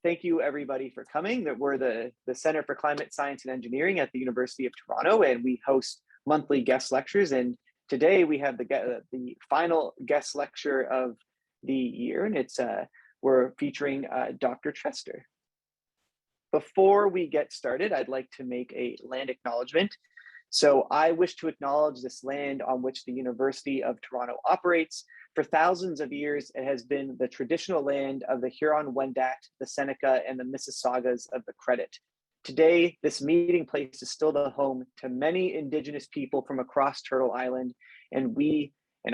thank you everybody for coming. That we're the Center for Climate Science and Engineering at the University of Toronto, and we host monthly guest lectures. And today we have the final guest lecture of the year, and we're featuring Dr. Chester. Before we get started, I'd like to make a land acknowledgement. So I wish to acknowledge this land on which the University of Toronto operates. For thousands of years, it has been the traditional land of the Huron-Wendat, the Seneca, and the Mississaugas of the Credit. Today, this meeting place is still the home to many Indigenous people from across Turtle Island, and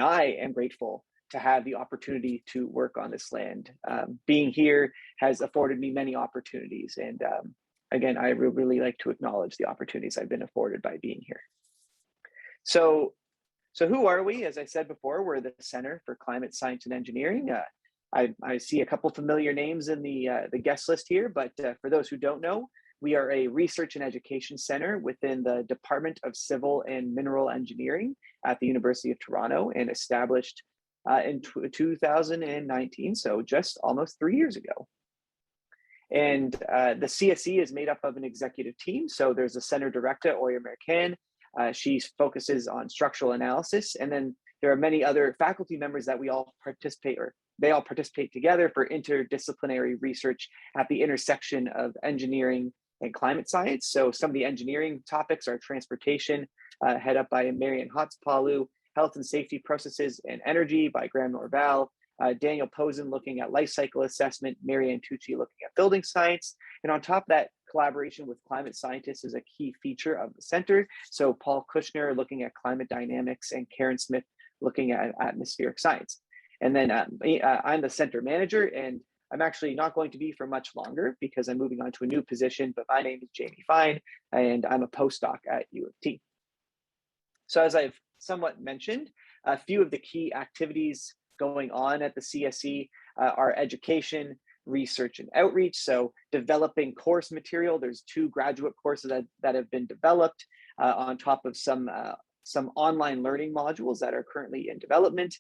I am grateful to have the opportunity to work on this land. Being here has afforded me many opportunities, and again, I really like to acknowledge the opportunities I've been afforded by being here. So who are we? As I said before, we're the Center for Climate Science and Engineering. I see a couple familiar names in the guest list here, but for those who don't know, we are a research and education center within the Department of Civil and Mineral Engineering at the University of Toronto, and established in 2019, so just almost 3 years ago. And the CSE is made up of an executive team. So there's a center director, Oya American. She focuses on structural analysis. And then there are many other faculty members that they all participate together for interdisciplinary research at the intersection of engineering and climate science. So some of the engineering topics are transportation, head up by Marian Hotzpalu, health and safety processes and energy by Graham Norval, Daniel Posen looking at life cycle assessment, Marianne Tucci looking at building science. And on top of that, collaboration with climate scientists is a key feature of the center. So Paul Kushner looking at climate dynamics, and Karen Smith looking at atmospheric science. And then I'm the center manager, and I'm actually not going to be for much longer because I'm moving on to a new position, but my name is Jamie Fine, and I'm a postdoc at U of T. So as I've somewhat mentioned, a few of the key activities going on at the CSE are education, research, and outreach. So developing course material, there's 2 graduate courses that have been developed on top of some online learning modules that are currently in development.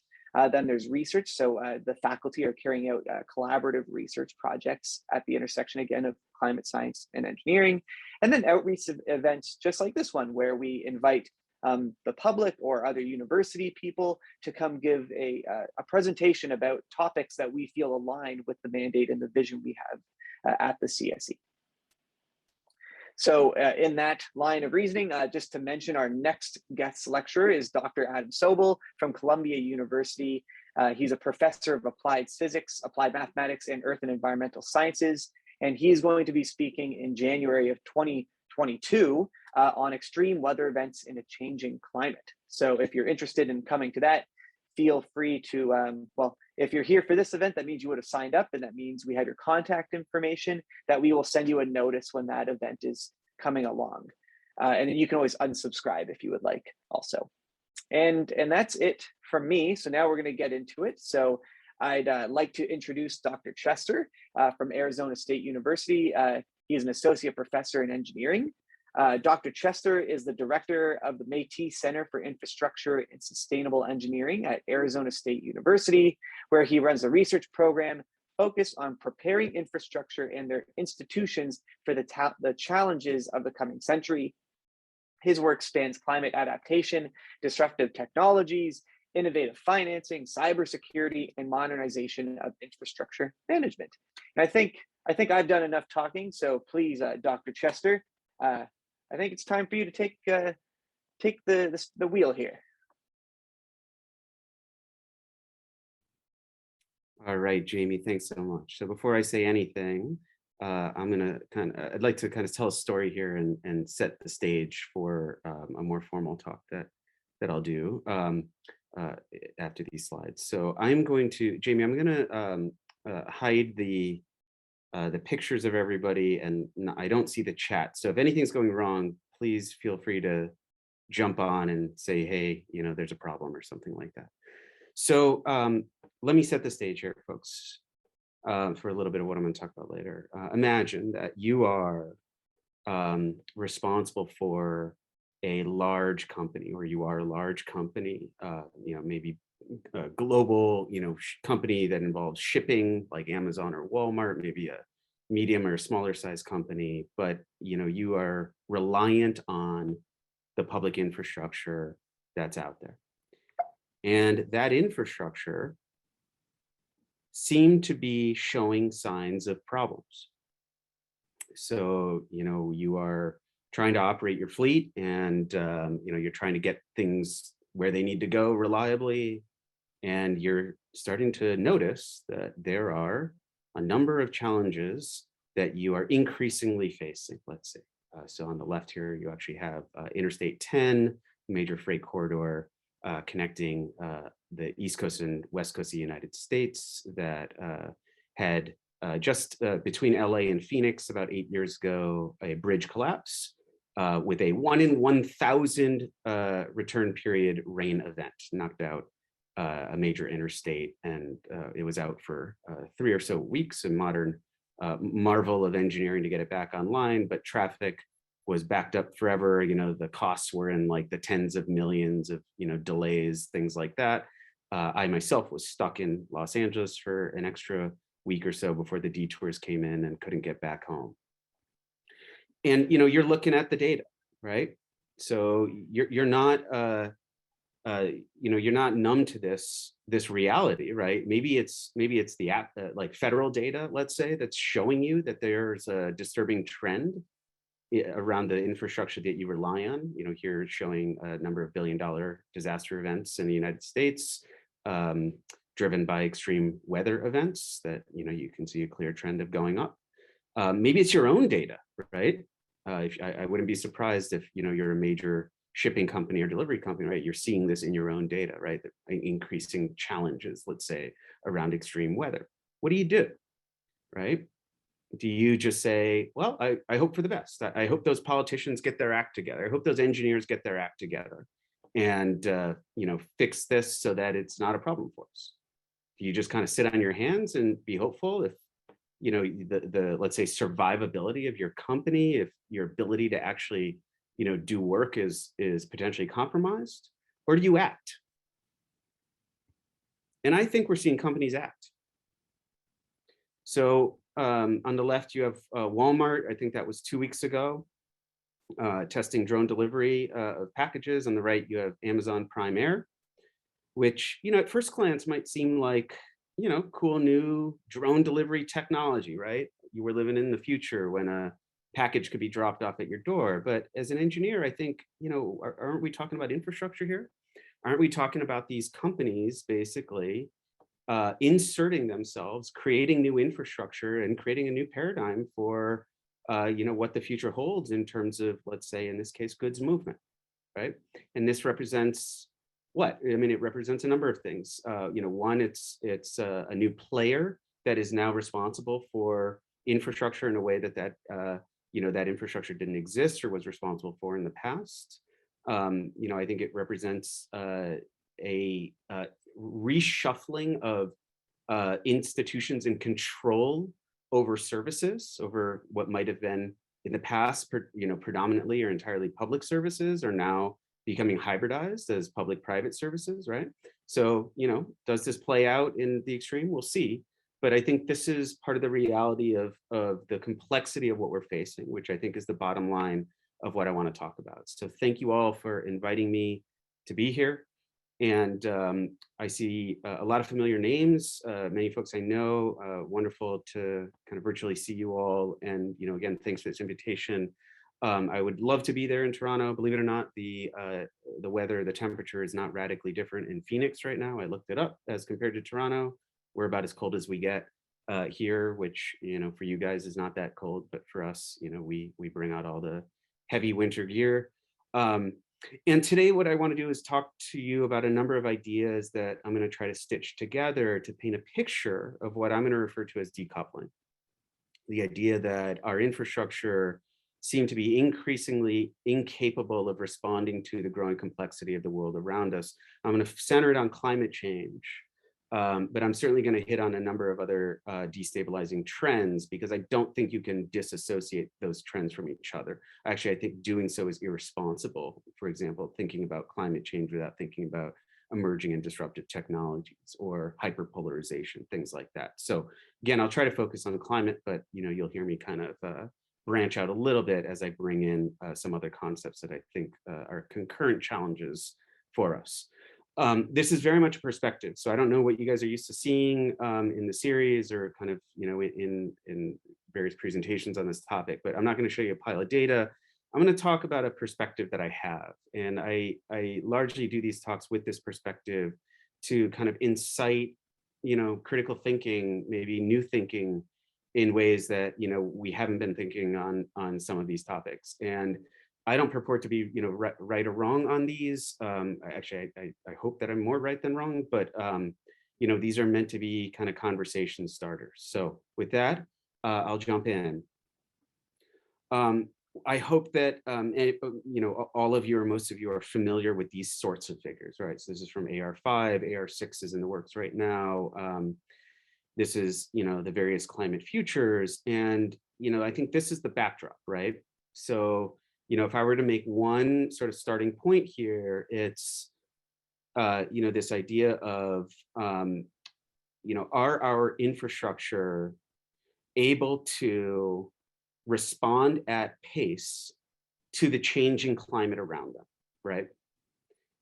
Then there's research. So the faculty are carrying out collaborative research projects at the intersection, again, of climate science and engineering. And then outreach events just like this one, where we invite the public or other university people to come give a presentation about topics that we feel align with the mandate and the vision we have at the CSE. So in that line of reasoning, just to mention, our next guest lecturer is Dr. Adam Sobel from Columbia University. He's a professor of applied physics, applied mathematics, and earth and environmental sciences. And he's going to be speaking in January of 2022 on extreme weather events in a changing climate. So if you're interested in coming to that, feel free to, well, if you're here for this event, that means you would have signed up, and that means we have your contact information, that we will send you a notice when that event is coming along. And then you can always unsubscribe if you would like also. And that's it from me. So now we're going to get into it. So I'd like to introduce Dr. Chester from Arizona State University. He's an associate professor in engineering. Dr. Chester is the director of the Métis Center for Infrastructure and Sustainable Engineering at Arizona State University, where he runs a research program focused on preparing infrastructure and their institutions for the challenges of the coming century. His work spans climate adaptation, disruptive technologies, innovative financing, cybersecurity, and modernization of infrastructure management. And I think I've done enough talking, so please, Dr. Chester, I think it's time for you to take the wheel here. All right, Jamie, thanks so much. So before I say anything, I'd like to kind of tell a story here and set the stage for a more formal talk that I'll do after these slides. So I'm going to, Jamie, I'm going to hide the pictures of everybody, and I don't see the chat. So if anything's going wrong, please feel free to jump on and say, hey, there's a problem or something like that. So let me set the stage here, folks, for a little bit of what I'm going to talk about later. Imagine that you are responsible for a large company, or you are a large company, maybe a global, company that involves shipping like Amazon or Walmart, maybe a medium or smaller size company, but you are reliant on the public infrastructure that's out there. And that infrastructure seemed to be showing signs of problems. So, you are trying to operate your fleet and, you're trying to get things where they need to go reliably. And you're starting to notice that there are a number of challenges that you are increasingly facing, let's say. So on the left here, you actually have Interstate 10, major freight corridor connecting the East Coast and West Coast of the United States that had just between LA and Phoenix about 8 years ago, a bridge collapse with a 1 in 1,000 return period rain event, knocked out a major interstate, and it was out for 3 or so weeks, a modern marvel of engineering to get it back online, but traffic was backed up forever. The costs were in like the tens of millions of, delays, things like that. I myself was stuck in Los Angeles for an extra week or so before the detours came in and couldn't get back home. And, you're looking at the data, right? So you're not, you're not numb to this reality, right? Maybe it's the app, like federal data, let's say, that's showing you that there's a disturbing trend around the infrastructure that you rely on. Here it's showing a number of billion-dollar disaster events in the United States, driven by extreme weather events that you can see a clear trend of going up. Maybe it's your own data, right? I wouldn't be surprised if you're a major shipping company or delivery company, right? You're seeing this in your own data, right? The increasing challenges, let's say, around extreme weather. What do? Right? Do you just say, well, I hope for the best. I hope those politicians get their act together. I hope those engineers get their act together and fix this so that it's not a problem for us? Do you just kind of sit on your hands and be hopeful if the let's say survivability of your company, if your ability to actually do work is potentially compromised? Or do you act? And I think we're seeing companies act. So on the left, you have Walmart. I think that was 2 weeks ago, testing drone delivery of packages. On the right, you have Amazon Prime Air, which at first glance might seem like cool new drone delivery technology, right? You were living in the future when a package could be dropped off at your door. But as an engineer, I think, aren't we talking about infrastructure here? Aren't we talking about these companies basically inserting themselves, creating new infrastructure and creating a new paradigm for, what the future holds in terms of, let's say, in this case, goods movement, right? And this represents what? I mean, it represents a number of things. One, it's a new player that is now responsible for infrastructure in a way that that infrastructure didn't exist or was responsible for in the past. I think it represents a reshuffling of institutions and control over services, over what might have been in the past, predominantly or entirely public services, are now becoming hybridized as public-private services, right? So, does this play out in the extreme? We'll see. But I think this is part of the reality of the complexity of what we're facing, which I think is the bottom line of what I want to talk about. So thank you all for inviting me to be here. And I see a lot of familiar names, many folks I know. Wonderful to kind of virtually see you all. And again, thanks for this invitation. I would love to be there in Toronto. Believe it or not, the weather, the temperature is not radically different in Phoenix right now. I looked it up as compared to Toronto. We're about as cold as we get here, which for you guys is not that cold, but for us, we bring out all the heavy winter gear. And today, what I want to do is talk to you about a number of ideas that I'm going to try to stitch together to paint a picture of what I'm going to refer to as decoupling. The idea that our infrastructure seem to be increasingly incapable of responding to the growing complexity of the world around us. I'm going to center it on climate change, but I'm certainly going to hit on a number of other destabilizing trends, because I don't think you can disassociate those trends from each other. Actually, I think doing so is irresponsible. For example, thinking about climate change without thinking about emerging and disruptive technologies or hyperpolarization, things like that. So again, I'll try to focus on climate, but you'll hear me kind of branch out a little bit as I bring in some other concepts that I think are concurrent challenges for us. This is very much a perspective. So I don't know what you guys are used to seeing in the series or kind of, in various presentations on this topic, but I'm not going to show you a pile of data. I'm going to talk about a perspective that I have. And I largely do these talks with this perspective to kind of incite, critical thinking, maybe new thinking in ways that, we haven't been thinking on some of these topics. And I don't purport to be, right or wrong on these. Actually, I hope that I'm more right than wrong, but, these are meant to be kind of conversation starters. So with that, I'll jump in. I hope that, all of you or most of you are familiar with these sorts of figures, right? So this is from AR5, AR6 is in the works right now. This is, the various climate futures. And, I think this is the backdrop, right? So, if I were to make one sort of starting point here, it's, this idea of, are our infrastructure able to respond at pace to the changing climate around them, right?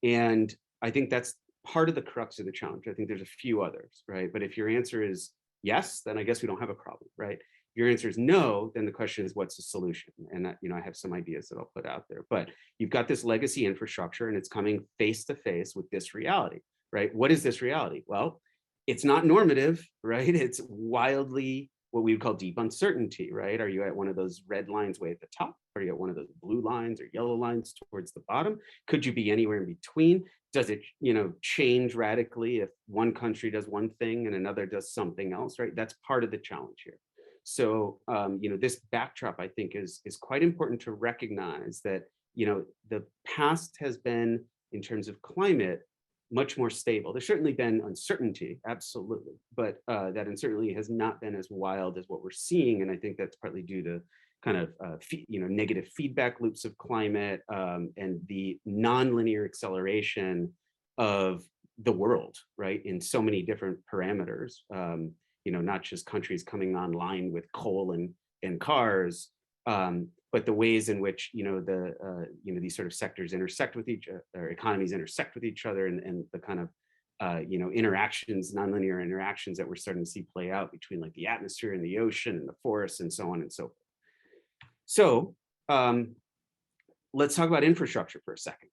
And I think that's part of the crux of the challenge. I think there's a few others, right? But if your answer is yes, then I guess we don't have a problem, right? If your answer is no, then the question is, what's the solution? And that, I have some ideas that I'll put out there. But you've got this legacy infrastructure and it's coming face to face with this reality, right? What is this reality? Well, it's not normative, right? It's wildly what we would call deep uncertainty, right? Are you at one of those red lines way at the top? Are you at one of those blue lines or yellow lines towards the bottom? Could you be anywhere in between? Does it, change radically if one country does one thing and another does something else, right? That's part of the challenge here. So, this backdrop, I think, is quite important to recognize that, the past has been, in terms of climate, much more stable. There's certainly been uncertainty, absolutely, but that uncertainty has not been as wild as what we're seeing. And I think that's partly due to kind of, negative feedback loops of climate and the nonlinear acceleration of the world, right? In so many different parameters, not just countries coming online with coal and cars, but the ways in which these sort of sectors intersect with each or economies intersect with each other, and the kind of interactions, nonlinear interactions that we're starting to see play out between like the atmosphere and the ocean and the forests and so on and so forth. So let's talk about infrastructure for a second.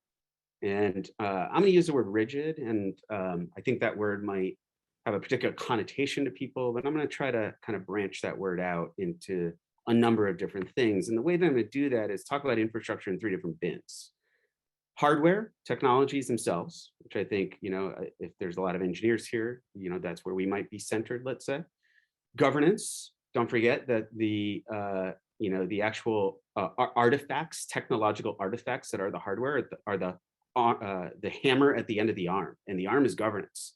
And I'm going to use the word rigid, and I think that word might have a particular connotation to people, but I'm going to try to kind of branch that word out into a number of different things. And the way that I'm going to do that is talk about infrastructure in 3 different bins. Hardware, technologies themselves, which I think, if there's a lot of engineers here, that's where we might be centered, let's say. Governance, don't forget that the actual artifacts, technological artifacts that are the hardware are the hammer at the end of the arm, and the arm is governance.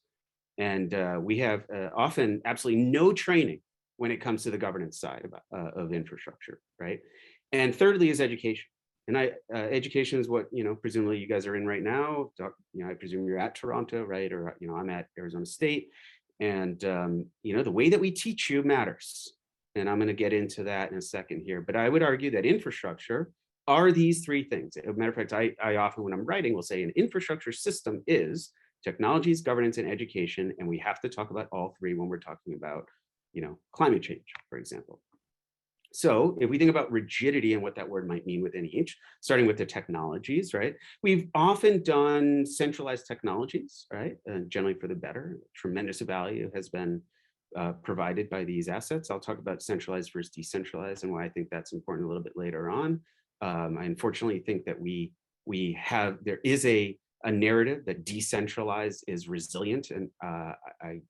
And we have often absolutely no training when it comes to the governance side of infrastructure, right? And thirdly is education. And education is what, presumably you guys are in right now. I presume you're at Toronto, right? Or, I'm at Arizona State. And, the way that we teach you matters. And I'm going to get into that in a second here. But I would argue that infrastructure are these 3 things. As a matter of fact, I often, when I'm writing, will say an infrastructure system is technologies, governance, and education. And we have to talk about all 3 when we're talking about, climate change, for example. So if we think about rigidity and what that word might mean within each, starting with the technologies, right? We've often done centralized technologies, right? Generally for the better. Tremendous value has been provided by these assets. I'll talk about centralized versus decentralized and why I think that's important a little bit later on. I unfortunately think that there is a narrative that decentralized is resilient, and I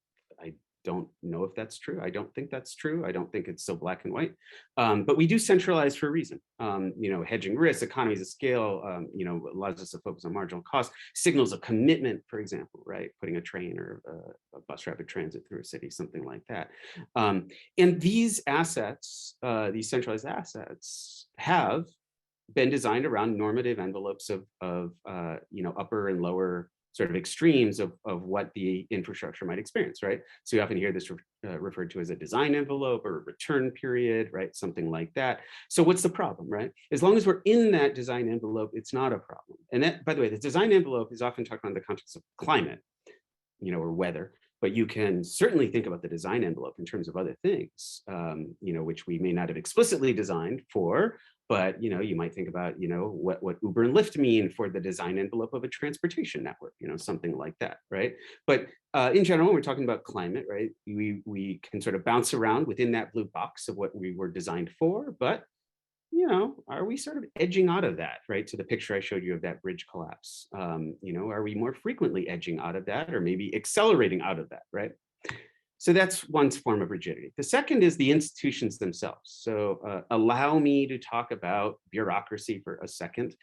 don't know if that's true. I don't think that's true. I don't think it's so black and white. But we do centralize for a reason. Hedging risk, economies of scale, allows us to focus on marginal cost, signals of commitment, for example, right? Putting a train or a bus rapid transit through a city, something like that. And these assets, these centralized assets, have been designed around normative envelopes of upper and lower sort of extremes of what the infrastructure might experience, right? So you often hear this referred to as a design envelope or a return period, right? Something like that. So what's the problem, right? As long as we're in that design envelope, it's not a problem. And that, by the way, the design envelope is often talked about in the context of climate, or weather, but you can certainly think about the design envelope in terms of other things, which we may not have explicitly designed for, but you might think about what Uber and Lyft mean for the design envelope of a transportation network, something like that, right? But in general, when we're talking about climate, right, we can sort of bounce around within that blue box of what we were designed for, but are we sort of edging out of that, right? To the picture I showed you of that bridge collapse. Are we more frequently edging out of that or maybe accelerating out of that, right? So that's one form of rigidity. The second is the institutions themselves. So allow me to talk about bureaucracy for a second,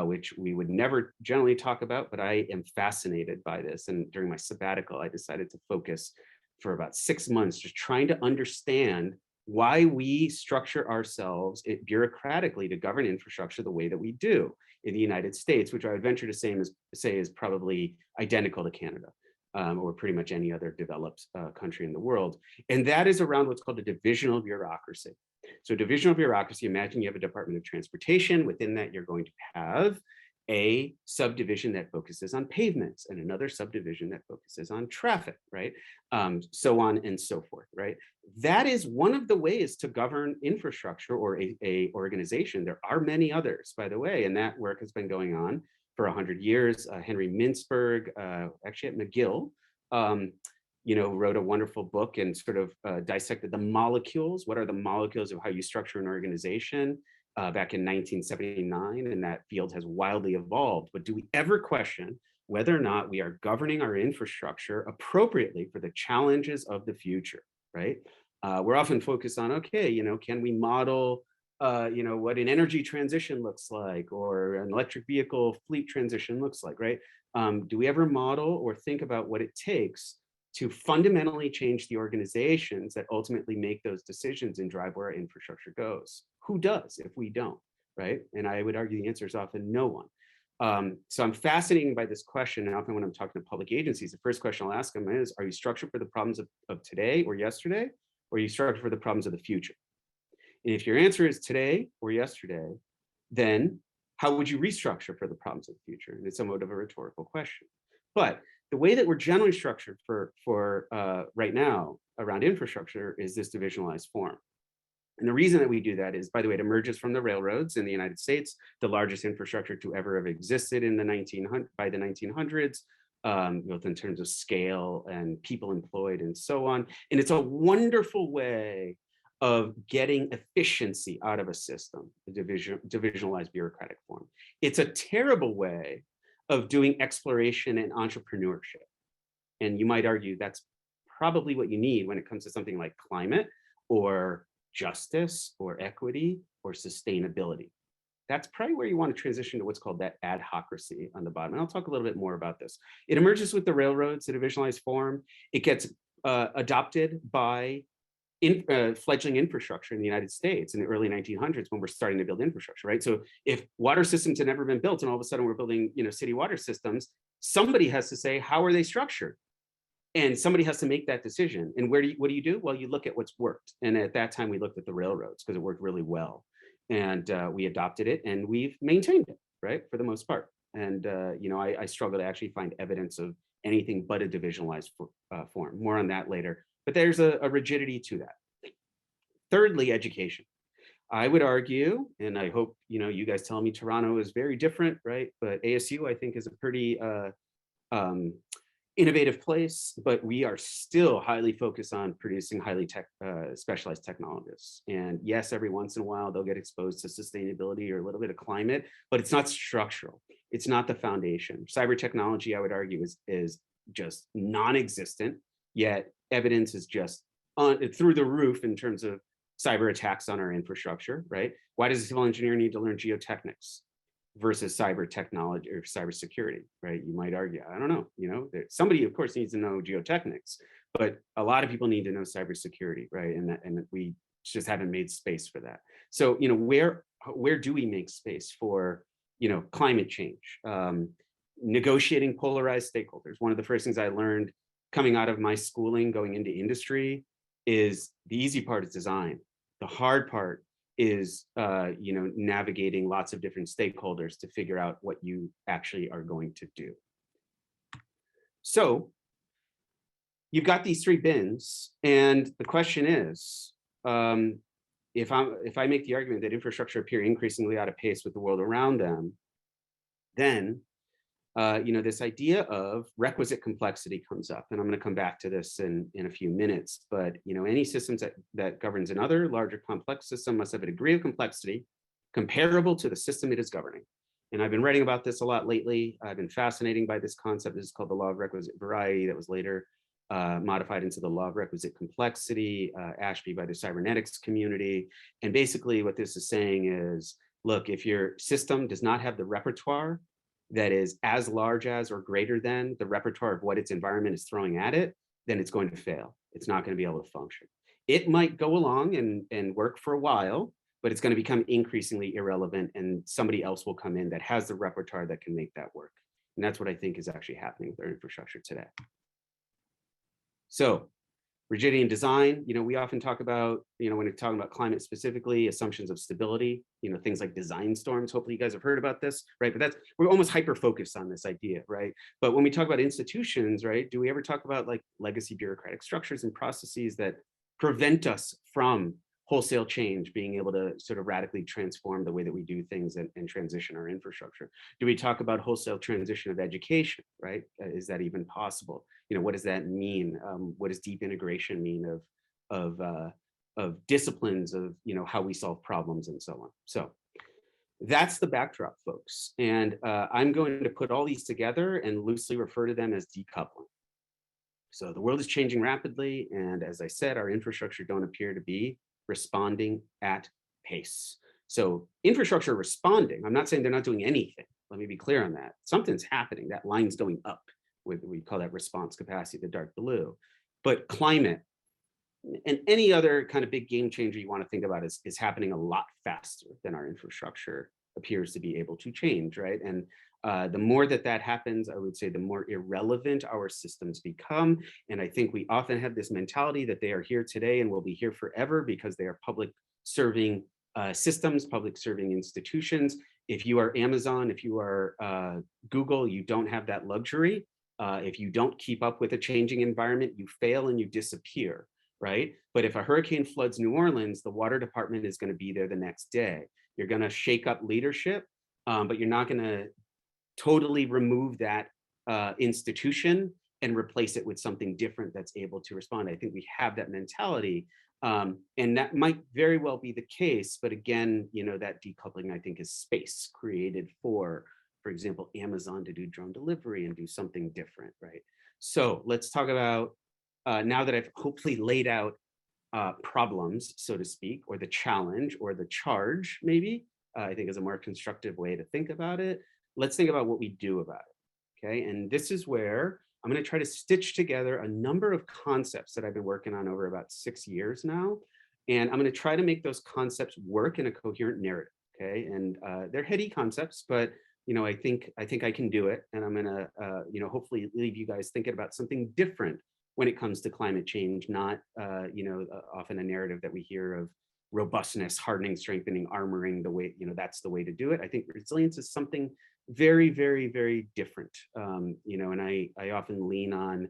which we would never generally talk about, but I am fascinated by this. And during my sabbatical, I decided to focus for about 6 months, just trying to understand why we structure ourselves bureaucratically to govern infrastructure the way that we do in the United States, which I would venture to say is probably identical to Canada, or pretty much any other developed country in the world. And that is around what's called a divisional bureaucracy. So divisional bureaucracy, imagine you have a Department of Transportation. Within that, you're going to have a subdivision that focuses on pavements and another subdivision that focuses on traffic, right? So on and so forth, right? That is one of the ways to govern infrastructure or a organization. There are many others, by the way, and that work has been going on for 100 years. Henry Mintzberg, actually at McGill, wrote a wonderful book and sort of dissected the molecules. What are the molecules of how you structure an organization? Back in 1979, and that field has wildly evolved. But do we ever question whether or not we are governing our infrastructure appropriately for the challenges of the future, right? We're often focused on, okay, can we model, what an energy transition looks like or an electric vehicle fleet transition looks like, right? Do we ever model or think about what it takes to fundamentally change the organizations that ultimately make those decisions and drive where our infrastructure goes? Who does if we don't, right? And I would argue the answer is often no one. So I'm fascinated by this question. And often when I'm talking to public agencies, the first question I'll ask them is, are you structured for the problems of today or yesterday? Or are you structured for the problems of the future? And if your answer is today or yesterday, then how would you restructure for the problems of the future? And it's somewhat of a rhetorical question. But the way that we're generally structured for right now around infrastructure is this divisionalized form. And the reason that we do that is, by the way, it emerges from the railroads in the United States, the largest infrastructure to ever have existed in by the 1900s, both in terms of scale and people employed and so on. And it's a wonderful way of getting efficiency out of a system, the divisionalized bureaucratic form. It's a terrible way of doing exploration and entrepreneurship. And you might argue that's probably what you need when it comes to something like climate or justice or equity or sustainability. That's probably where you want to transition to what's called that adhocracy on the bottom. And I'll talk a little bit more about this. It emerges with the railroads, the divisionalized form. It gets adopted by fledgling infrastructure in the United States in the early 1900s when we're starting to build infrastructure, right? So if water systems had never been built and all of a sudden we're building, city water systems, somebody has to say, how are they structured? And somebody has to make that decision. And what do you do? Well, you look at what's worked. And at that time, we looked at the railroads because it worked really well. And we adopted it and we've maintained it, right? For the most part. And, I struggle to actually find evidence of anything but a divisionalized form. More on that later. But there's a rigidity to that. Thirdly, education. I would argue, and I hope, you guys tell me Toronto is very different, right? But ASU, I think, is a pretty innovative place, but we are still highly focused on producing highly specialized technologists. And yes, every once in a while, they'll get exposed to sustainability or a little bit of climate, but it's not structural. It's not the foundation. Cyber technology, I would argue, is just non-existent, yet evidence is just through the roof in terms of cyber attacks on our infrastructure, right? Why does a civil engineer need to learn geotechnics versus cyber technology or cyber security, right? You might argue, I don't know, somebody of course needs to know geotechnics, but a lot of people need to know cybersecurity, right? And we just haven't made space for that. So, where do we make space for, climate change? negotiating polarized stakeholders. One of the first things I learned coming out of my schooling, going into industry, is the easy part is design. The hard part is navigating lots of different stakeholders to figure out what you actually are going to do. So you've got these three bins, and the question is, if I make the argument that infrastructure appear increasingly out of pace with the world around them, then this idea of requisite complexity comes up, and I'm going to come back to this in a few minutes. But any systems that governs another larger complex system must have a degree of complexity comparable to the system it is governing. And I've been writing about this a lot lately. I've been fascinated by this concept. This is called the law of requisite variety, that was later modified into the law of requisite complexity, Ashby by the cybernetics community. And basically what this is saying is, look, if your system does not have the repertoire that is as large as or greater than the repertoire of what its environment is throwing at it, then it's going to fail. It's not going to be able to function. It might go along and work for a while, but it's going to become increasingly irrelevant, and somebody else will come in that has the repertoire that can make that work. And that's what I think is actually happening with our infrastructure today. So rigidity in design, we often talk about, when we're talking about climate specifically, assumptions of stability, things like design storms. Hopefully you guys have heard about this, right? But we're almost hyper-focused on this idea, right? But when we talk about institutions, right, do we ever talk about like legacy bureaucratic structures and processes that prevent us from wholesale change, being able to sort of radically transform the way that we do things and transition our infrastructure? Do we talk about wholesale transition of education, right? Is that even possible? What does that mean? What does deep integration mean of disciplines of, how we solve problems and so on? So that's the backdrop, folks. And I'm going to put all these together and loosely refer to them as decoupling. So the world is changing rapidly. And as I said, our infrastructure don't appear to be responding at pace. So infrastructure responding, I'm not saying they're not doing anything. Let me be clear on that. Something's happening. That line's going up. We call that response capacity, the dark blue. But climate and any other kind of big game changer you want to think about is happening a lot faster than our infrastructure appears to be able to change, right? And the more that happens, I would say the more irrelevant our systems become. And I think we often have this mentality that they are here today and will be here forever because they are public serving systems, public serving institutions. If you are Amazon, if you are Google, you don't have that luxury. If you don't keep up with a changing environment, you fail and you disappear, right? But if a hurricane floods New Orleans, the water department is going to be there the next day. You're going to shake up leadership, but you're not going to totally remove that institution and replace it with something different that's able to respond. I think we have that mentality, and that might very well be the case. But again, that decoupling, I think, is space created for example, Amazon to do drone delivery and do something different, right? So let's talk about, now that I've hopefully laid out problems, so to speak, or the challenge or the charge, maybe, I think is a more constructive way to think about it. Let's think about what we do about it, okay? And this is where I'm going to try to stitch together a number of concepts that I've been working on over about 6 years now. And I'm going to try to make those concepts work in a coherent narrative, okay? And they're heady concepts, but I think I can do it, and I'm gonna, hopefully leave you guys thinking about something different when it comes to climate change. Not, often a narrative that we hear of robustness, hardening, strengthening, armoring. The way, that's the way to do it. I think resilience is something very, very, very different. And I often lean on,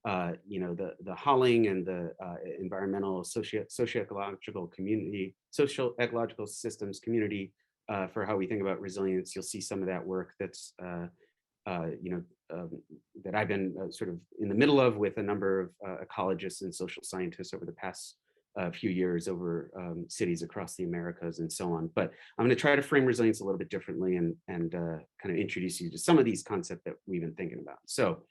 the Holling and the environmental socio-ecological community, social ecological systems community. For how we think about resilience. You'll see some of that work that's, that I've been sort of in the middle of with a number of ecologists and social scientists over the past few years over cities across the Americas and so on. But I'm going to try to frame resilience a little bit differently and kind of introduce you to some of these concepts that we've been thinking about. So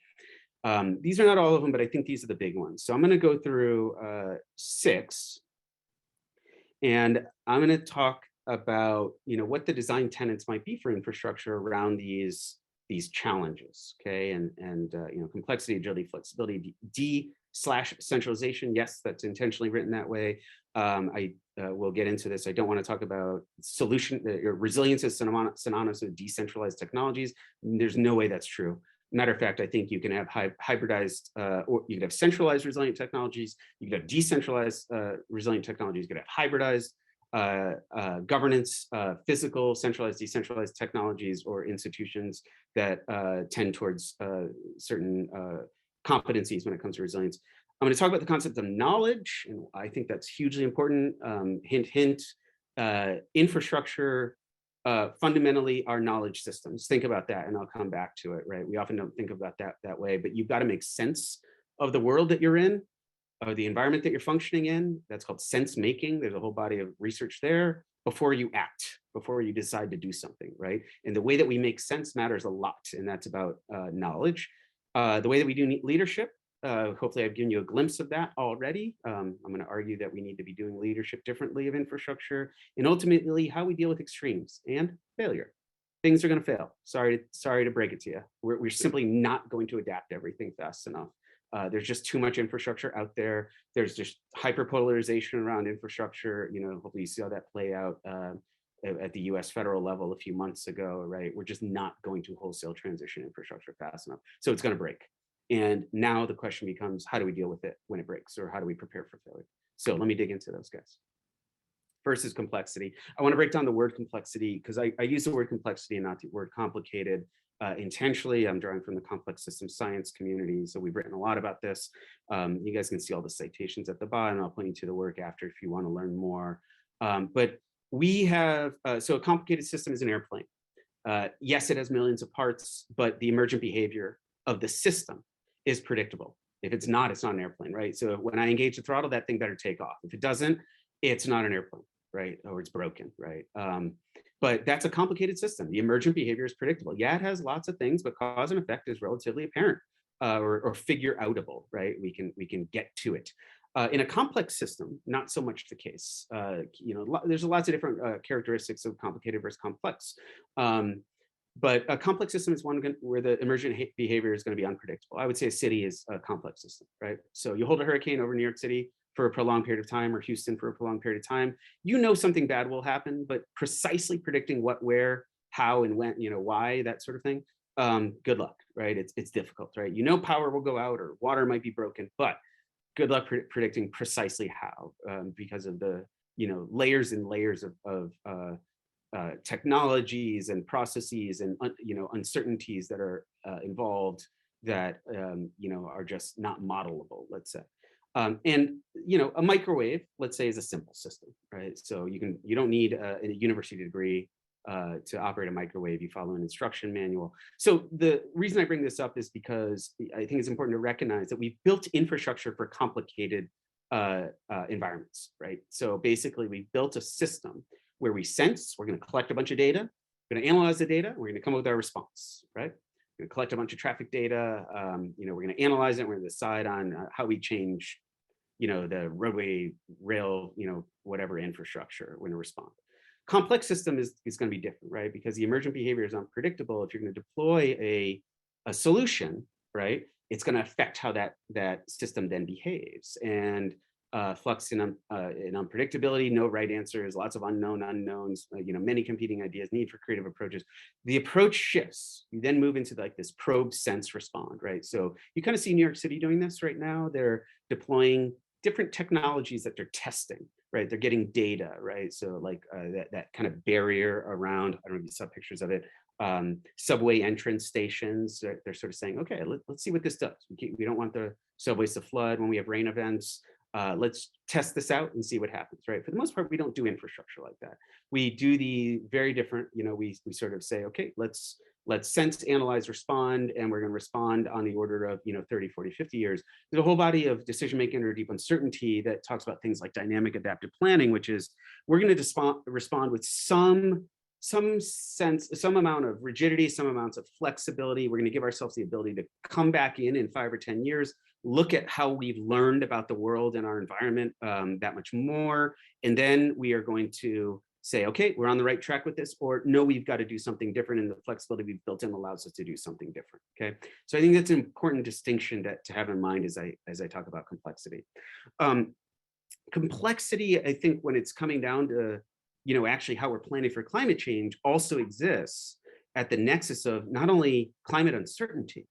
these are not all of them, but I think these are the big ones. So I'm going to go through 6, and I'm going to talk about what the design tenets might be for infrastructure around these challenges, okay? And complexity, agility, flexibility, slash centralization. Yes, that's intentionally written that way. I will get into this. I don't want to talk about solution. Resilience is synonymous with decentralized technologies. There's no way that's true. Matter of fact, I think you can have hybridized, or you can have centralized resilient technologies. You can have decentralized resilient technologies. You can have hybridized governance, physical, centralized, decentralized technologies, or institutions that tend towards certain competencies when it comes to resilience. I'm going to talk about the concept of knowledge, and I think that's hugely important. Hint, hint, infrastructure fundamentally are knowledge systems. Think about that, and I'll come back to it, right? We often don't think about that way, but you've got to make sense of the world that you're in, or the environment that you're functioning in. That's called sense making. There's a whole body of research there before you act, before you decide to do something, right? And the way that we make sense matters a lot, and that's about knowledge. The way that we do leadership, hopefully I've given you a glimpse of that already. I'm going to argue that we need to be doing leadership differently of infrastructure, and ultimately how we deal with extremes and failure. Things are going to fail. Sorry to break it to you. We're simply not going to adapt everything fast enough. There's just too much infrastructure out there. There's just hyperpolarization around infrastructure. Hopefully you see how that play out at the US federal level a few months ago, right? We're just not going to wholesale transition infrastructure fast enough. So it's going to break. And now the question becomes, how do we deal with it when it breaks, or how do we prepare for failure? So let me dig into those guys. First is complexity. I want to break down the word complexity because I use the word complexity and not the word complicated intentionally. I'm drawing from the complex system science community. So we've written a lot about this. You guys can see all the citations at the bottom. I'll point you to the work after if you want to learn more. But we have, so a complicated system is an airplane. Yes, it has millions of parts, but the emergent behavior of the system is predictable. If it's not an airplane, right? So when I engage the throttle, that thing better take off. If it doesn't, it's not an airplane, right? Or it's broken, right? But that's a complicated system. The emergent behavior is predictable. Yeah, it has lots of things, but cause and effect is relatively apparent or figure outable, right? We can get to it. In a complex system, not so much the case. There's lots of different characteristics of complicated versus complex. But a complex system is one where the emergent behavior is going to be unpredictable. I would say a city is a complex system, right? So you hold a hurricane over New York City for a prolonged period of time, or Houston for a prolonged period of time. Something bad will happen, but precisely predicting what, where, how, and when, why, that sort of thing. Good luck, right? It's difficult, right? Power will go out or water might be broken, but good luck predicting precisely how, because of the layers and layers of technologies and processes and uncertainties that are involved that are just not modelable, let's say. And a microwave, let's say, is a simple system, right? So you don't need a university degree to operate a microwave. You follow an instruction manual. So the reason I bring this up is because I think it's important to recognize that we've built infrastructure for complicated environments, right? So basically, we built a system where we sense, we're going to collect a bunch of data, we're going to analyze the data, we're going to come up with our response, right? We're going to collect a bunch of traffic data, we're going to analyze it, we're going to decide on how we change, the roadway, rail, whatever infrastructure, we're going to respond. Complex system is going to be different, right? Because the emergent behavior is unpredictable. If you're going to deploy a solution, right, it's going to affect how that system then behaves. And flux and unpredictability, no right answers, lots of unknowns, many competing ideas, need for creative approaches. The approach shifts. You then move into like this probe, sense, respond, right? So you kind of see New York City doing this right now. They're deploying different technologies that they're testing, right? They're getting data, right? So like that kind of barrier around, I don't know if you saw pictures of it, subway entrance stations. They're sort of saying, okay, let's see what this does. We don't want the subways to flood when we have rain events. Let's test this out and see what happens, right? For the most part, we don't do infrastructure like that. We do the very different, we sort of say, okay, let's sense, analyze, respond, and we're going to respond on the order of 30, 40, 50 years. There's a whole body of decision-making under deep uncertainty that talks about things like dynamic adaptive planning, which is we're going to respond with some amount of rigidity, some amounts of flexibility. We're going to give ourselves the ability to come back in 5 or 10 years, look at how we've learned about the world and our environment that much more. And then we are going to say, okay, we're on the right track with this, or no, we've got to do something different, and the flexibility we've built in allows us to do something different. Okay, so I think that's an important distinction to have in mind as I talk about complexity. Complexity, I think, when it's coming down to, actually how we're planning for climate change, also exists at the nexus of not only climate uncertainty,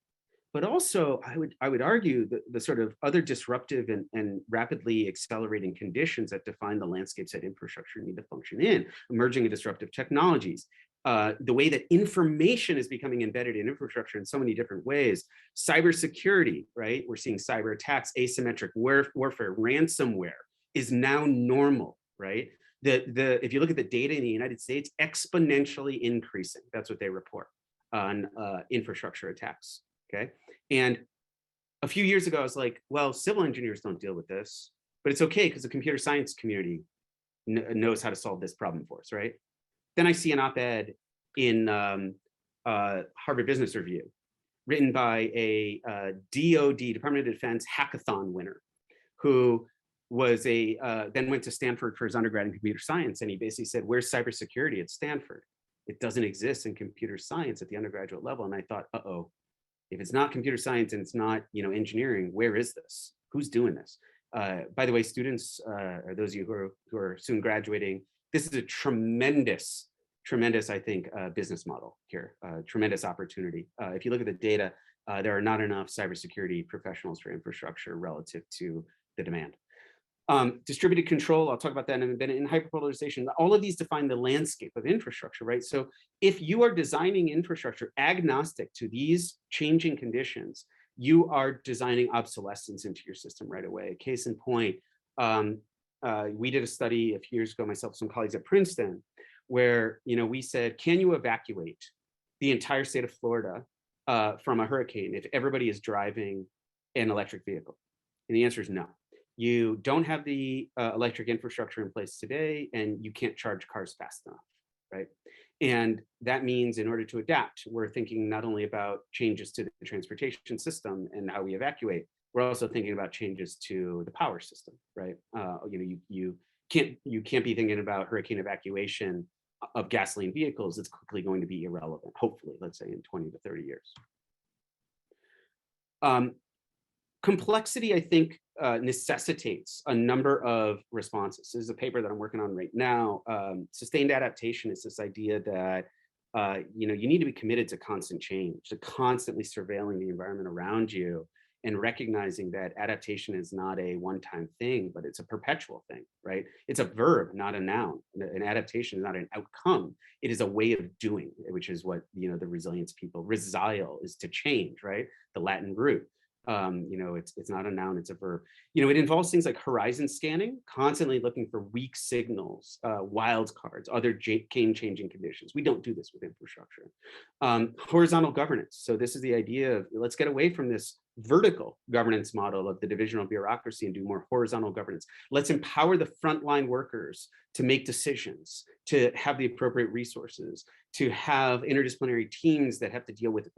but also I would argue the sort of other disruptive and rapidly accelerating conditions that define the landscapes that infrastructure need to function in, emerging and disruptive technologies, the way that information is becoming embedded in infrastructure in so many different ways, cybersecurity, right? We're seeing cyber attacks, asymmetric warfare, ransomware is now normal, right? If you look at the data in the United States, exponentially increasing. That's what they report on infrastructure attacks. Okay. And a few years ago, I was like, well, civil engineers don't deal with this, but it's okay because the computer science community knows how to solve this problem for us, right? Then I see an op-ed in Harvard Business Review written by a DoD, Department of Defense hackathon winner who was then went to Stanford for his undergrad in computer science. And he basically said, where's cybersecurity at Stanford? It doesn't exist in computer science at the undergraduate level. And I thought, uh-oh, if it's not computer science and it's not, engineering, where is this? Who's doing this? By the way, students, or those of you who are soon graduating, this is a tremendous, I think, business model here, tremendous opportunity. If you look at the data, there are not enough cybersecurity professionals for infrastructure relative to the demand. Distributed control, I'll talk about that in a minute, and hyperpolarization, all of these define the landscape of infrastructure, right? So if you are designing infrastructure agnostic to these changing conditions, you are designing obsolescence into your system right away. Case in point, we did a study a few years ago, myself and some colleagues at Princeton, where we said, can you evacuate the entire state of Florida from a hurricane if everybody is driving an electric vehicle? And the answer is no. You don't have the electric infrastructure in place today, and you can't charge cars fast enough, right? And that means in order to adapt, we're thinking not only about changes to the transportation system and how we evacuate, we're also thinking about changes to the power system, right? You can't be thinking about hurricane evacuation of gasoline vehicles. It's quickly going to be irrelevant, hopefully, let's say in 20 to 30 years. Complexity, I think, necessitates a number of responses. This is a paper that I'm working on right now. Sustained adaptation is this idea that you need to be committed to constant change, to constantly surveilling the environment around you, and recognizing that adaptation is not a one-time thing, but it's a perpetual thing, right? It's a verb, not a noun. An adaptation is not an outcome. It is a way of doing, which is what the resilience people, resile is to change, right? The Latin root. It's not a noun, it's a verb. It involves things like horizon scanning, constantly looking for weak signals, wild cards, other game-changing conditions. We don't do this with infrastructure. Horizontal governance. So this is the idea of, let's get away from this vertical governance model of the divisional bureaucracy and do more horizontal governance. Let's empower the frontline workers to make decisions, to have the appropriate resources, to have interdisciplinary teams that have to deal with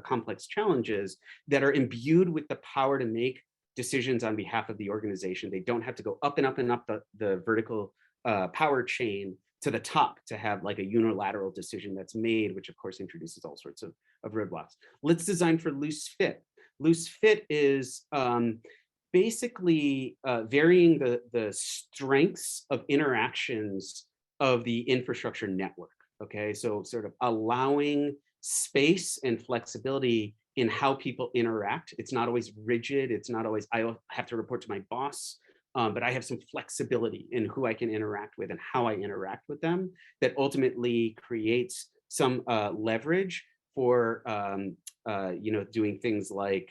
complex challenges that are imbued with the power to make decisions on behalf of the organization. They don't have to go up and up and up the vertical power chain to the top to have like a unilateral decision that's made, which of course introduces all sorts of roadblocks. Let's design for loose fit. Loose fit is basically varying the strengths of interactions of the infrastructure network. Okay, so sort of allowing space and flexibility in how people interact. It's not always rigid. It's not always, I have to report to my boss, but I have some flexibility in who I can interact with and how I interact with them that ultimately creates some leverage for doing things like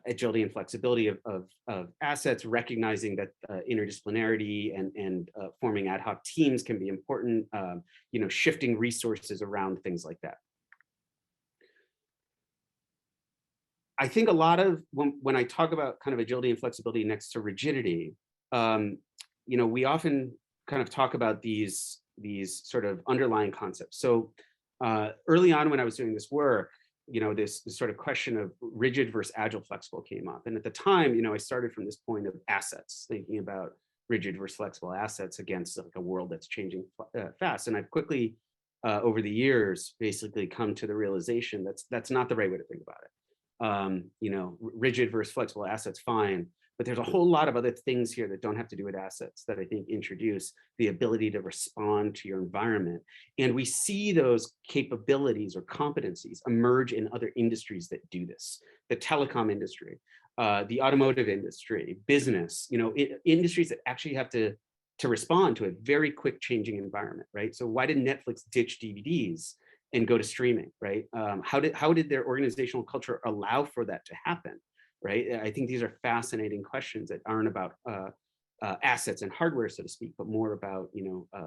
agility and flexibility of assets, recognizing that interdisciplinarity and forming ad hoc teams can be important, shifting resources around, things like that. I think a lot of, when I talk about kind of agility and flexibility next to rigidity, we often kind of talk about these sort of underlying concepts. So early on when I was doing this work, this sort of question of rigid versus agile flexible came up. And at the time, I started from this point of assets, thinking about rigid versus flexible assets against like a world that's changing fast. And I've quickly, over the years, basically come to the realization that's not the right way to think about it. Rigid versus flexible assets, fine, but there's a whole lot of other things here that don't have to do with assets that I think introduce the ability to respond to your environment. And we see those capabilities or competencies emerge in other industries that do this. The telecom industry, the automotive industry, business, industries that actually have to respond to a very quick changing environment, right? So why did Netflix ditch DVDs and go to streaming, right? How did their organizational culture allow for that to happen, right? I think these are fascinating questions that aren't about assets and hardware, so to speak, but more about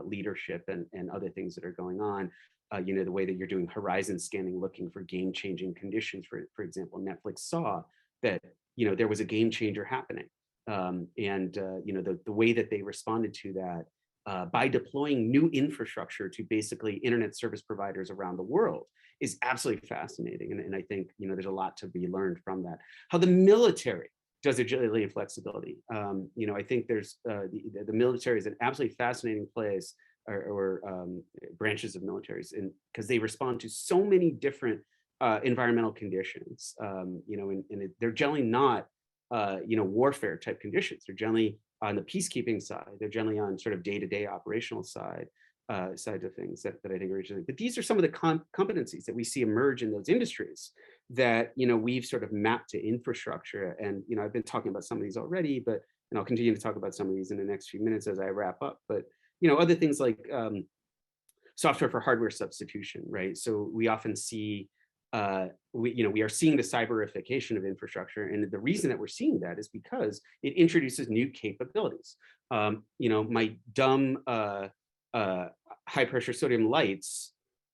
leadership and other things that are going on. The way that you're doing horizon scanning, looking for game-changing conditions. For example, Netflix saw that there was a game changer happening, the way that they responded to that by deploying new infrastructure to basically internet service providers around the world is absolutely fascinating. And I think there's a lot to be learned from that. How the military does agility and flexibility. I think there's the military is an absolutely fascinating place, or branches of militaries, and because they respond to so many different environmental conditions, and they're generally not warfare type conditions. They're generally on the peacekeeping side. They're generally on sort of day-to-day operational side of things that I think are interesting. But these are some of the competencies that we see emerge in those industries that we've sort of mapped to infrastructure. And I've been talking about some of these already, but and I'll continue to talk about some of these in the next few minutes as I wrap up. But other things like software for hardware substitution, right? So we often see we are seeing the cyberification of infrastructure, and the reason that we're seeing that is because it introduces new capabilities. My dumb high pressure sodium lights,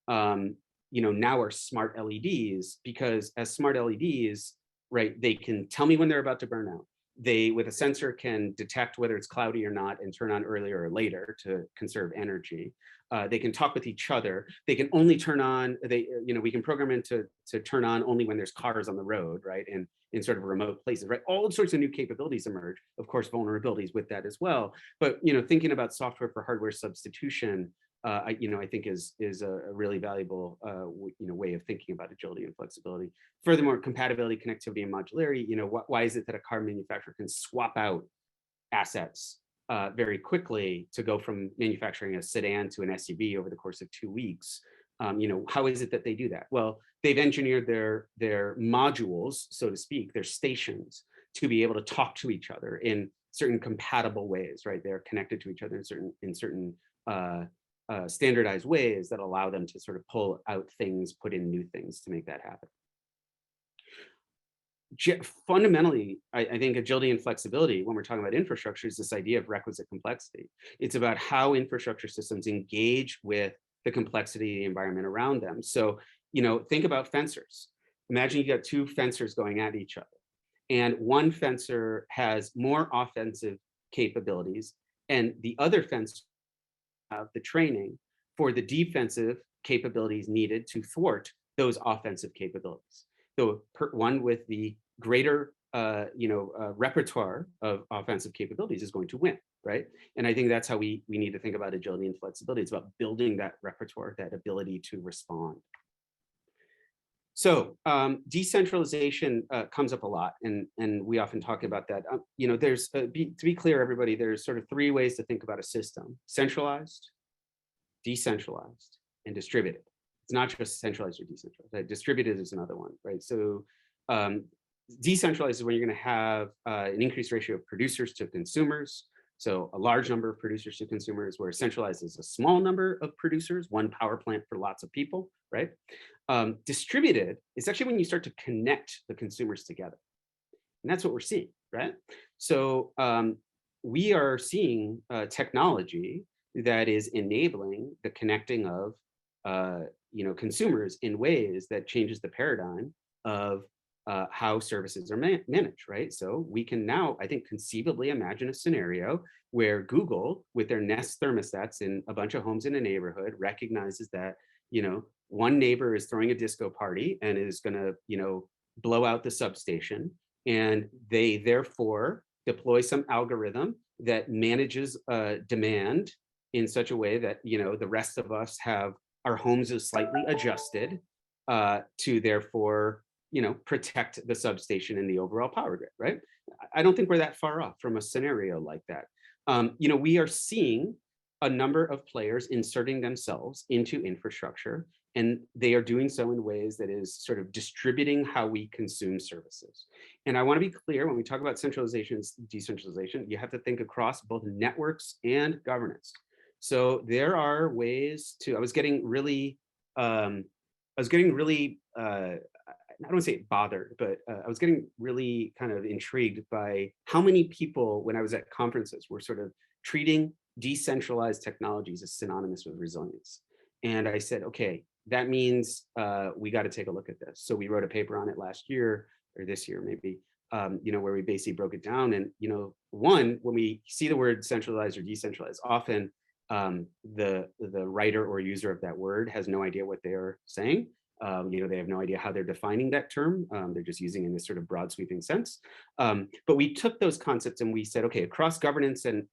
now are smart LEDs, because as smart LEDs, right, they can tell me when they're about to burn out. They, with a sensor, can detect whether it's cloudy or not and turn on earlier or later to conserve energy. They can talk with each other. They can only turn on, we can program it to turn on only when there's cars on the road, right? And in sort of remote places, right? All sorts of new capabilities emerge, of course, vulnerabilities with that as well. But, thinking about software for hardware substitution, I think is a really valuable, way of thinking about agility and flexibility. Furthermore, compatibility, connectivity, and modularity. Why is it that a car manufacturer can swap out assets very quickly to go from manufacturing a sedan to an SUV over the course of 2 weeks? How is it that they do that? Well, they've engineered their modules, so to speak, their stations, to be able to talk to each other in certain compatible ways, right? They're connected to each other in certain standardized ways that allow them to sort of pull out things, put in new things to make that happen. Fundamentally, I think agility and flexibility, when we're talking about infrastructure, is this idea of requisite complexity. It's about how infrastructure systems engage with the complexity of the environment around them. So, think about fencers. Imagine you got two fencers going at each other, and one fencer has more offensive capabilities, and the other fencer have the training for the defensive capabilities needed to thwart those offensive capabilities. So one with the greater repertoire of offensive capabilities is going to win, right? And I think that's how we need to think about agility and flexibility. It's about building that repertoire, that ability to respond. So decentralization comes up a lot, and we often talk about that. There's to be clear, everybody, there's sort of three ways to think about a system: centralized, decentralized, and distributed. It's not just centralized or decentralized. Distributed is another one, right? So decentralized is when you're going to have an increased ratio of producers to consumers. So a large number of producers to consumers, where centralized is a small number of producers, one power plant for lots of people, right? Distributed is actually when you start to connect the consumers together. And that's what we're seeing, right? So we are seeing technology that is enabling the connecting of consumers in ways that changes the paradigm of how services are managed, right? So we can now, I think, conceivably imagine a scenario where Google, with their Nest thermostats in a bunch of homes in a neighborhood, recognizes that, one neighbor is throwing a disco party and is going to, blow out the substation, and they therefore deploy some algorithm that manages demand in such a way that, the rest of us have our homes is slightly adjusted to therefore, protect the substation and the overall power grid, right? I don't think we're that far off from a scenario like that. We are seeing a number of players inserting themselves into infrastructure, and they are doing so in ways that is sort of distributing how we consume services. And I want to be clear, when we talk about centralization and decentralization, you have to think across both networks and governance. So there are ways to, I was getting really, I don't want to say bothered, but I was getting really kind of intrigued by how many people, when I was at conferences, were sort of treating decentralized technologies as synonymous with resilience. And I said, okay, that means we got to take a look at this. So we wrote a paper on it last year, or this year maybe, where we basically broke it down. And, one, when we see the word centralized or decentralized, often the writer or user of that word has no idea what they are saying. They have no idea how they're defining that term. They're just using it in this sort of broad sweeping sense. But we took those concepts and we said, okay, across governance and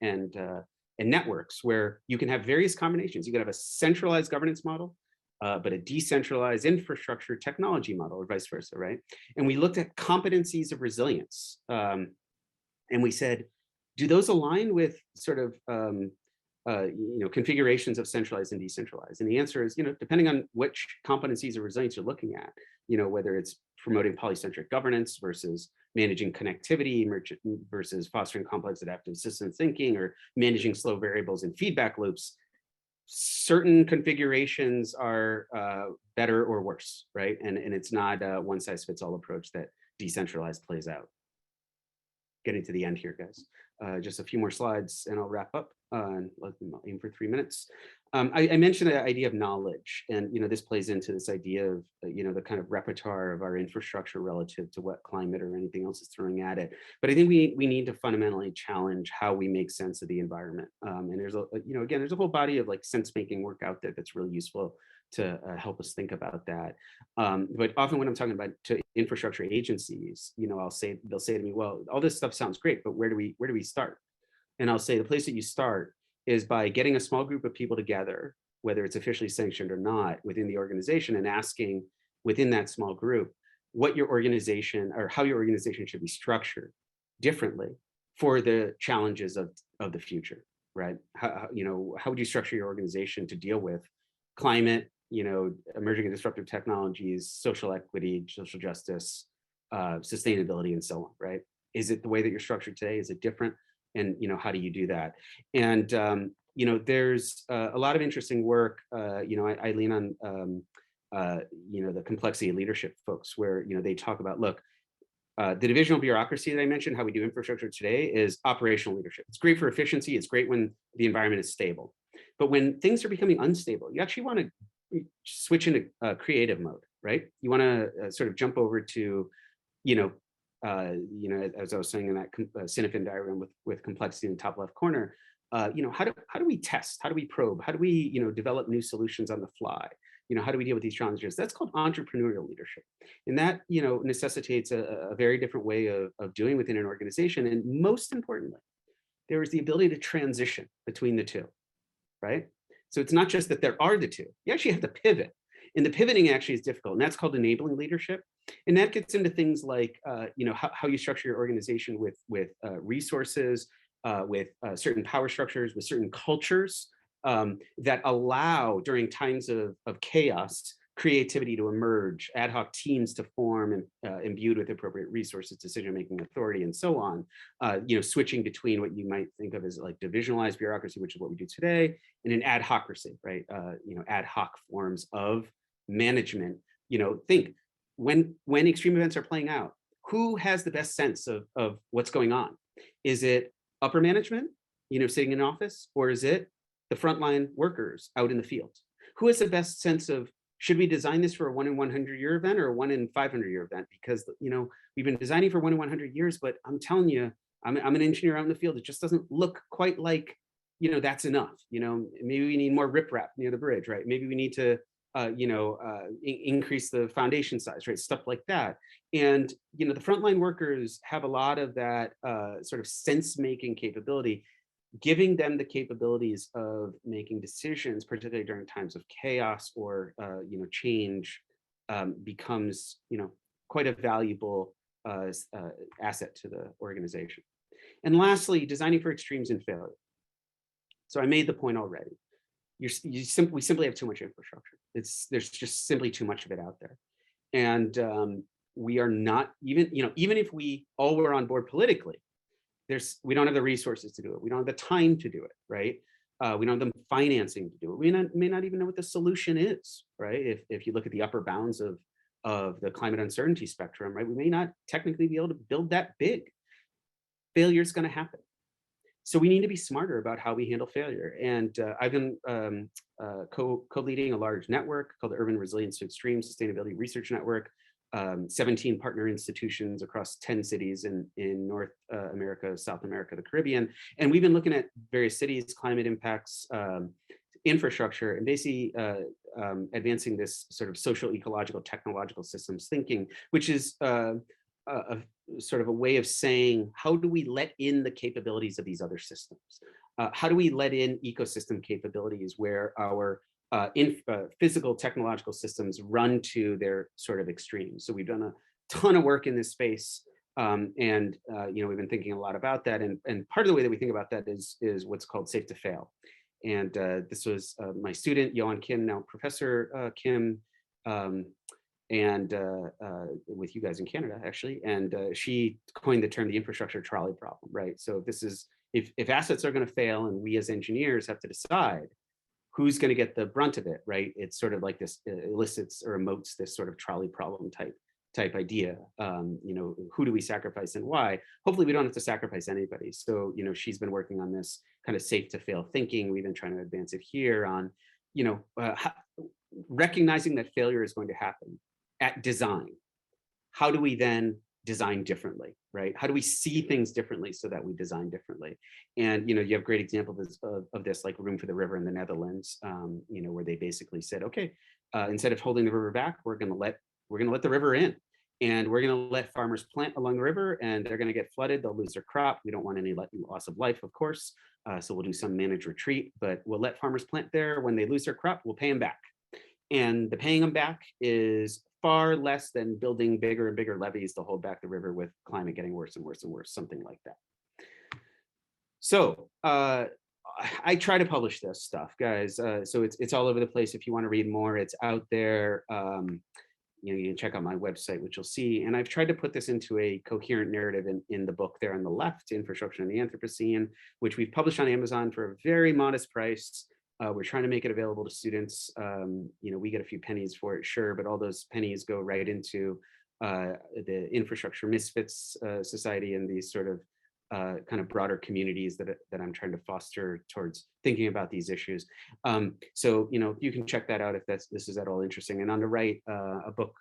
networks, where you can have various combinations. You can have a centralized governance model, but a decentralized infrastructure technology model, or vice versa, right? And we looked at competencies of resilience. And we said, do those align with sort of configurations of centralized and decentralized? And the answer is, depending on which competencies of resilience you're looking at, whether it's promoting polycentric governance versus managing connectivity versus fostering complex adaptive system thinking, or managing slow variables and feedback loops, certain configurations are better or worse, right? And it's not a one size fits all approach that decentralized plays out. Getting to the end here, guys. Just a few more slides and I'll wrap up and aim for 3 minutes. I mentioned the idea of knowledge, and this plays into this idea of the kind of repertoire of our infrastructure relative to what climate or anything else is throwing at it. But I think we need to fundamentally challenge how we make sense of the environment. And there's again, there's a whole body of like sense making work out there that's really useful to help us think about that. But often when I'm talking about to infrastructure agencies, they'll say to me, well, all this stuff sounds great, but where do we start? And I'll say the place that you start is by getting a small group of people together, whether it's officially sanctioned or not, within the organization, and asking within that small group what your organization or how your organization should be structured differently for the challenges of the future, right? How would you structure your organization to deal with climate, emerging and disruptive technologies, social equity, social justice, sustainability, and so on, right? Is it the way that you're structured today? Is it different? And how do you do that? And there's a lot of interesting work. I lean on the complexity of leadership folks, where they talk about, look, the divisional bureaucracy that I mentioned, how we do infrastructure today, is operational leadership. It's great for efficiency. It's great when the environment is stable. But when things are becoming unstable, you actually want to switch into creative mode, right? You want to sort of jump over to, as I was saying in that Sinefin diagram with complexity in the top left corner, how do we test? How do we probe? How do we, develop new solutions on the fly? How do we deal with these challenges? That's called entrepreneurial leadership. And that, necessitates a very different way of doing within an organization. And most importantly, there is the ability to transition between the two, right? So it's not just that there are the two, you actually have to pivot. And the pivoting actually is difficult, and that's called enabling leadership. And that gets into things like, how you structure your organization with resources, with certain power structures, with certain cultures that allow, during times of chaos, creativity to emerge, ad hoc teams to form, and imbued with appropriate resources, decision-making authority, and so on. Switching between what you might think of as like divisionalized bureaucracy, which is what we do today, and an ad hocracy, right? Ad hoc forms of management. Think when extreme events are playing out, who has the best sense of what's going on? Is it upper management, sitting in office, or is it the frontline workers out in the field? Who has the best sense of, should we design this for a 1 in 100 year event or a 1 in 500 year event? Because we've been designing for 1 in 100 years, but I'm telling you, I'm an engineer out in the field. It just doesn't look quite like that's enough. Maybe we need more riprap near the bridge, right? Maybe we need to increase the foundation size, right? Stuff like that. And, the frontline workers have a lot of that sort of sense-making capability, giving them the capabilities of making decisions, particularly during times of chaos or, change, becomes, quite a valuable asset to the organization. And lastly, designing for extremes and failure. So I made the point already. We simply have too much infrastructure. There's just simply too much of it out there. And we are not even if we all were on board politically, we don't have the resources to do it. We don't have the time to do it, right? We don't have the financing to do it. We may not even know what the solution is, right? If you look at the upper bounds of the climate uncertainty spectrum, right? We may not technically be able to build that big. Failure is going to happen. So we need to be smarter about how we handle failure. And I've been co-leading a large network called the Urban Resilience to Extreme Sustainability Research Network, 17 partner institutions across 10 cities in North America, South America, the Caribbean. And we've been looking at various cities, climate impacts, infrastructure, and basically advancing this sort of social, ecological, technological systems thinking, which is a sort of a way of saying, how do we let in the capabilities of these other systems? How do we let in ecosystem capabilities where our physical technological systems run to their sort of extremes? So we've done a ton of work in this space, and we've been thinking a lot about that. And part of the way that we think about that is what's called safe to fail. And this was my student, Yoan Kim, now Professor Kim, and with you guys in Canada, actually. And she coined the term the infrastructure trolley problem, right? So if assets are going to fail and we as engineers have to decide who's going to get the brunt of it, right? It's sort of like this elicits or emotes this sort of trolley problem type idea. Who do we sacrifice and why? Hopefully we don't have to sacrifice anybody. So, she's been working on this kind of safe to fail thinking. We've been trying to advance it here on, recognizing that failure is going to happen at design. How do we then design differently, right? How do we see things differently so that we design differently? And you have great examples of this, like Room for the River in the Netherlands, where they basically said, okay, instead of holding the river back, we're going to let the river in, and we're going to let farmers plant along the river, and they're going to get flooded. They'll lose their crop. We don't want any loss of life, of course. So we'll do some managed retreat, but we'll let farmers plant there. When they lose their crop, we'll pay them back. And the paying them back is far less than building bigger and bigger levees to hold back the river with climate getting worse and worse and worse, something like that. So I try to publish this stuff, guys. So it's all over the place. If you want to read more, it's out there. You can check out my website, which you'll see. And I've tried to put this into a coherent narrative in the book there on the left, Infrastructure in the Anthropocene, which we've published on Amazon for a very modest price. We're trying to make it available to students. We get a few pennies for it, sure, but all those pennies go right into the Infrastructure Misfits Society and these sort of kind of broader communities that I'm trying to foster towards thinking about these issues. So you can check that out if this is at all interesting. And on the right, a book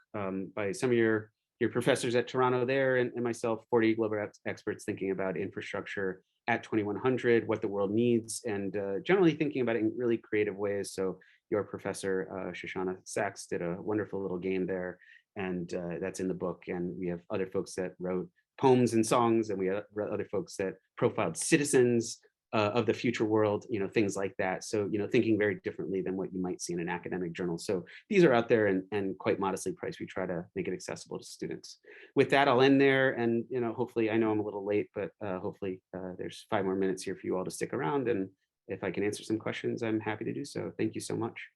by some of your professors at Toronto there and myself, 40 global experts thinking about infrastructure at 2100, what the world needs, and generally thinking about it in really creative ways. So your professor, Shoshana Sachs, did a wonderful little game there, and that's in the book. And we have other folks that wrote poems and songs, and we have other folks that profiled citizens of the future world, things like that. So, thinking very differently than what you might see in an academic journal. So these are out there and quite modestly priced. We try to make it accessible to students. With that, I'll end there. And, hopefully, I know I'm a little late, but hopefully there's 5 more minutes here for you all to stick around. And if I can answer some questions, I'm happy to do so. Thank you so much.